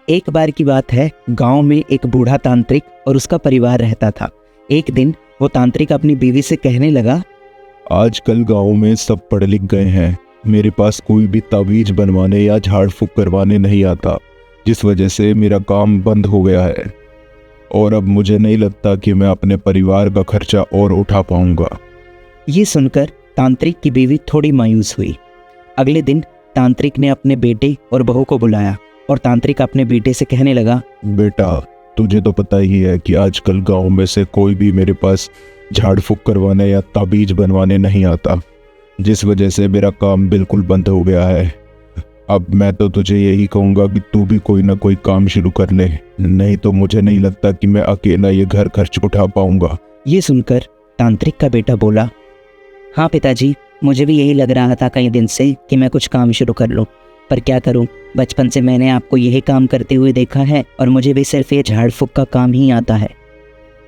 एक बार की बात है, गांव में एक बूढ़ा तांत्रिक और उसका परिवार रहता था। एक दिन वो तांत्रिक अपनी बीवी से कहने लगा, आजकल गांव में सब पढ़ लिख गए हैं। मेरे पास कोई भी तावीज बनवाने या झाड़ फूक करवाने नहीं आता, जिस वजह से मेरा काम बंद हो गया है और अब मुझे नहीं लगता कि मैं अपने परिवार का खर्चा और उठा पाऊंगा। ये सुनकर तांत्रिक की बीवी थोड़ी मायूस हुई। अगले दिन तांत्रिक ने अपने बेटे और बहू को बुलाया और तांत्रिक अपने बेटे से कहने लगा, बेटा, तुझे तो पता ही है कि आजकल गांव में से कोई भी मेरे पास झाड़ फूक करवाने या ताबीज बनवाने नहीं आता, जिस वजह से मेरा काम बिल्कुल बंद हो गया है। अब मैं तो तुझे यही कहूँगा कि तू भी कोई ना कोई काम शुरू कर ले, नहीं तो मुझे नहीं लगता कि मैं अकेला ये घर खर्च उठा पाऊंगा। ये सुनकर तांत्रिक का बेटा बोला, हाँ पिताजी, मुझे भी यही लग रहा था कई दिन से कि मैं कुछ काम शुरू कर लूँ, पर क्या करूँ, बचपन से मैंने आपको यही काम करते हुए देखा है और मुझे भी सिर्फ ये झाड़ फूक का काम ही आता है।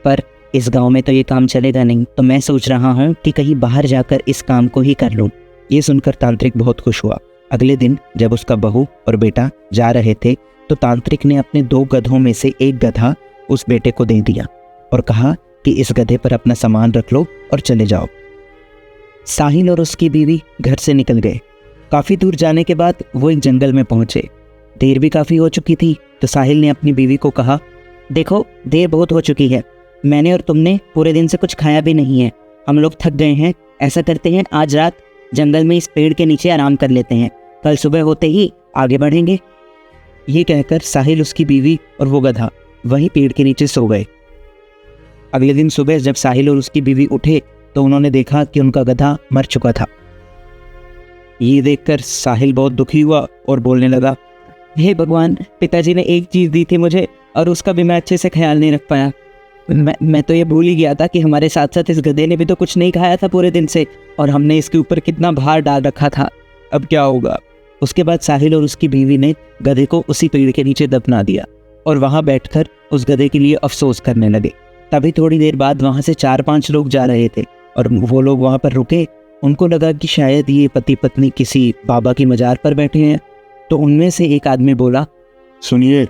पर इस गांव में तो ये काम चलेगा नहीं, तो मैं सोच रहा हूँ कि कहीं बाहर जाकर इस काम को ही कर लूँ। ये सुनकर तांत्रिक बहुत खुश हुआ। अगले दिन जब उसका बहू और बेटा जा रहे थे तो तांत्रिक ने अपने 2 गधों में से एक गधा उस बेटे को दे दिया और कहा कि इस गधे पर अपना सामान रख लो और चले जाओ। साहिल और उसकी बीवी घर से निकल गए। काफ़ी दूर जाने के बाद वो एक जंगल में पहुंचे। देर भी काफ़ी हो चुकी थी तो साहिल ने अपनी बीवी को कहा, देखो देर बहुत हो चुकी है, मैंने और तुमने पूरे दिन से कुछ खाया भी नहीं है, हम लोग थक गए हैं। ऐसा करते हैं, आज रात जंगल में इस पेड़ के नीचे आराम कर लेते हैं, कल सुबह होते ही आगे बढ़ेंगे। ये कहकर साहिल, उसकी बीवी और वो गधा वहीं पेड़ के नीचे सो गए। अगले दिन सुबह जब साहिल और उसकी बीवी उठे तो उन्होंने देखा कि उनका गधा मर चुका था। ये देखकर साहिल बहुत दुखी हुआ और बोलने लगा, हे भगवान, पिताजी ने एक चीज़ दी थी मुझे और उसका भी मैं अच्छे से ख्याल नहीं रख पाया। मैं तो ये भूल ही गया था कि हमारे साथ साथ इस गधे ने भी तो कुछ नहीं खाया था पूरे दिन से, और हमने इसके ऊपर कितना भार डाल रखा था, अब क्या होगा। उसके बाद साहिल और उसकी बीवी ने गधे को उसी पेड़ के नीचे दफना दिया और वहाँ बैठकर उस गधे के लिए अफसोस करने लगे। तभी थोड़ी देर बाद वहाँ से 4-5 लोग जा रहे थे और वो लोग वहाँ पर रुके। उनको लगा कि शायद ये पति पत्नी किसी बाबा की मजार पर बैठे हैं, तो उनमें से एक आदमी बोला, सुनिए,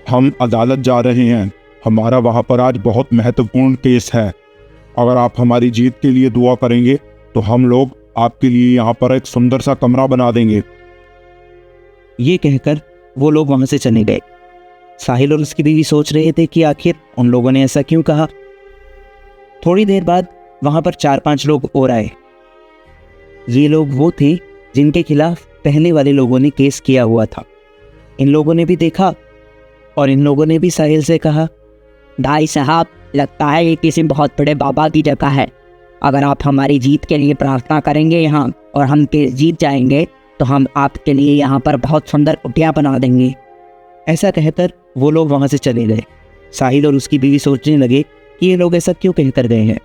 हम अदालत जा रहे हैं, हमारा वहाँ पर आज बहुत महत्वपूर्ण केस है। अगर आप हमारी जीत के लिए दुआ करेंगे तो हम लोग आपके लिए यहाँ पर एक सुंदर सा कमरा बना देंगे। ये कहकर वो लोग वहाँ से चले गए। साहिल और उसकी बीवी सोच रहे थे कि आखिर उन लोगों ने ऐसा क्यों कहा। थोड़ी देर बाद वहाँ पर 4-5 लोग और आए। ये लोग वो थे जिनके खिलाफ पहले वाले लोगों ने केस किया हुआ था। इन लोगों ने भी देखा और इन लोगों ने भी साहिल से कहा, भाई साहब, लगता है ये किसी बहुत बड़े बाबा की जगह है। अगर आप हमारी जीत के लिए प्रार्थना करेंगे यहाँ और हम केस जीत जाएंगे तो हम आपके लिए यहाँ पर बहुत सुंदर कुटिया बना देंगे। ऐसा कहकर वो लोग वहाँ से चले गए। साहिल और उसकी बीवी सोचने लगे कि ये लोग ऐसा क्यों कहकर गए हैं।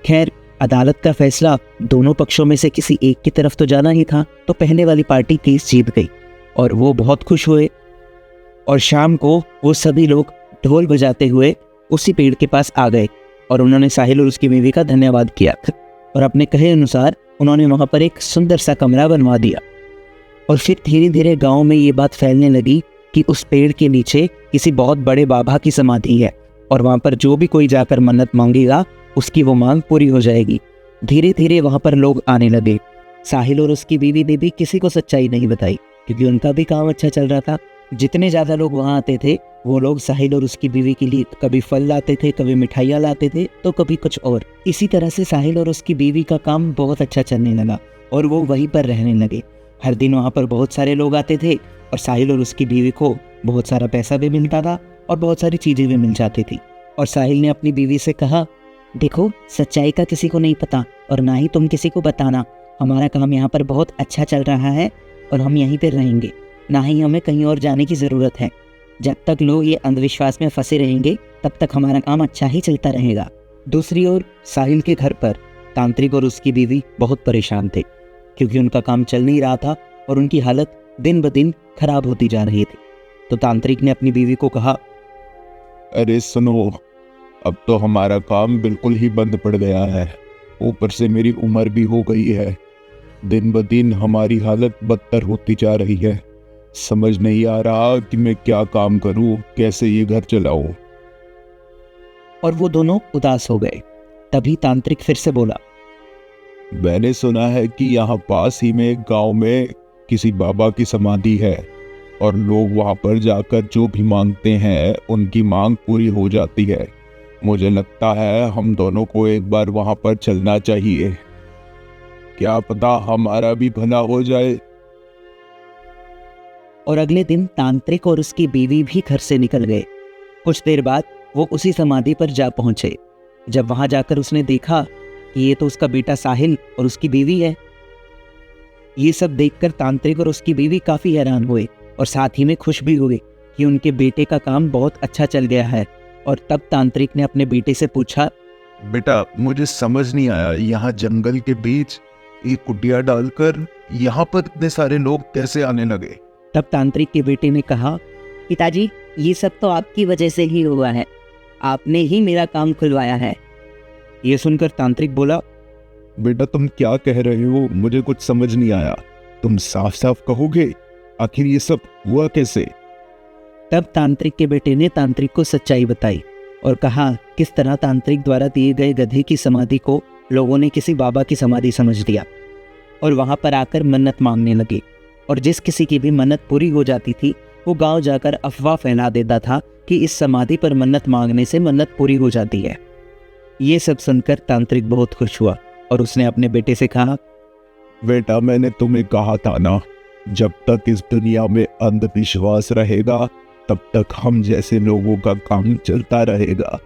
खैर, अदालत का फैसला दोनों पक्षों में से किसी एक की तरफ तो जाना ही था, तो पहले वाली पार्टी केस जीत गई और वो बहुत खुश हुए। और शाम को वो सभी लोग ढोल बजाते हुए उसी पेड़ के पास आ गए और उन्होंने साहिल और उसकी बीवी का धन्यवाद किया और अपने कहे अनुसार उन्होंने वहाँ पर एक सुंदर सा कमरा बनवा दिया। और फिर धीरे धीरे गाँव में ये बात फैलने लगी कि उस पेड़ के नीचे किसी बहुत बड़े बाबा की समाधि है और वहाँ पर जो भी कोई जाकर मन्नत मांगेगा उसकी वो मांग पूरी हो जाएगी। धीरे धीरे वहाँ पर लोग आने लगे। साहिल और उसकी बीवी ने भी किसी को सच्चाई नहीं बताई क्योंकि उनका भी काम अच्छा चल रहा था। जितने ज़्यादा लोग वहाँ आते थे वो लोग साहिल और उसकी बीवी के लिए कभी फल लाते थे, कभी मिठाइयाँ लाते थे, तो कभी कुछ और। इसी तरह से साहिल और उसकी बीवी का काम बहुत अच्छा चलने लगा और वो वहीं पर रहने लगे। हर दिन वहाँ पर बहुत सारे लोग आते थे और साहिल और उसकी बीवी को बहुत सारा पैसा भी मिलता था और बहुत सारी चीज़ें भी मिल जाती थी। और साहिल ने अपनी बीवी से कहा, देखो, सच्चाई का किसी को नहीं पता और ना ही तुम किसी को बताना। हमारा काम यहाँ पर बहुत अच्छा चल रहा है और हम यहीं पर रहेंगे, ना ही हमें कहीं और जाने की ज़रूरत है। जब तक लोग ये अंधविश्वास में फंसे रहेंगे तब तक हमारा काम अच्छा ही चलता रहेगा। दूसरी ओर साहिल के घर पर तांत्रिक और उसकी बीवी बहुत परेशान थे क्योंकि उनका काम चल नहीं रहा था और उनकी हालत दिन ब दिन खराब होती जा रही थी। तो तांत्रिक ने अपनी बीवी को कहा, अरे सुनो, अब तो हमारा काम बिल्कुल ही बंद पड़ गया है, ऊपर से मेरी उम्र भी हो गई है, दिन ब दिन हमारी हालत बदतर होती जा रही है। समझ नहीं आ रहा कि मैं क्या काम करूं, कैसे ये घर चलाऊं। और वो दोनों उदास हो गए। तभी तांत्रिक फिर से बोला, मैंने सुना है कि यहाँ पास ही में एक गांव में किसी बाबा की समाधि है और लोग वहां पर जाकर जो भी मांगते हैं उनकी मांग पूरी हो जाती है। मुझे लगता है हम दोनों को एक बार वहां पर चलना चाहिए। क्या पता हमारा भी भला हो जाए। और अगले दिन तांत्रिक और उसकी बीवी भी घर से निकल गए। कुछ देर बाद वो उसी समाधि पर जा पहुंचे। जब वहां जाकर उसने देखा कि ये तो उसका बेटा साहिल और उसकी बीवी है। ये सब देखकर तांत्रिक और उसकी बीवी काफी हैरान हुए और साथ ही में खुश भी हुए कि उनके बेटे का काम बहुत अच्छा चल गया है। और तब तांत्रिक ने अपने बेटे से पूछा, बेटा मुझे समझ नहीं आया, यहाँ जंगल के बीच एक कुटिया डालकर यहाँ पर इतने सारे लोग कैसे आने लगे। तब तांत्रिक के बेटे ने कहा, पिताजी ये सब तो आपकी वजह से ही हुआ है, आपने ही मेरा काम खुलवाया है। ये सुनकर तांत्रिक बोला, बेटा तुम क्या कह रहे हो, मुझे कुछ समझ नहीं आया। तुम साफ साफ कहोगे आखिर ये सब हुआ कैसे। तब तांत्रिक के बेटे ने तांत्रिक को सच्चाई बताई और कहा किस तरह तांत्रिक द्वारा दिए गए गधे की समाधि को लोगों ने किसी बाबा की समाधि समझ लिया और वहां पर आकर मन्नत मांगने लगे। और जिस किसी की भी मन्नत पूरी हो जाती थी वो गांव जाकर अफवाह फैला देता था कि इस समाधि पर मन्नत मांगने से मन्नत पूरी हो जाती है। ये सब सुनकर तांत्रिक बहुत खुश हुआ और उसने अपने बेटे से कहा, बेटा मैंने तुम्हें कहा था ना, जब तक इस दुनिया में अंधविश्वास रहेगा तब तक हम जैसे लोगों का काम चलता रहेगा।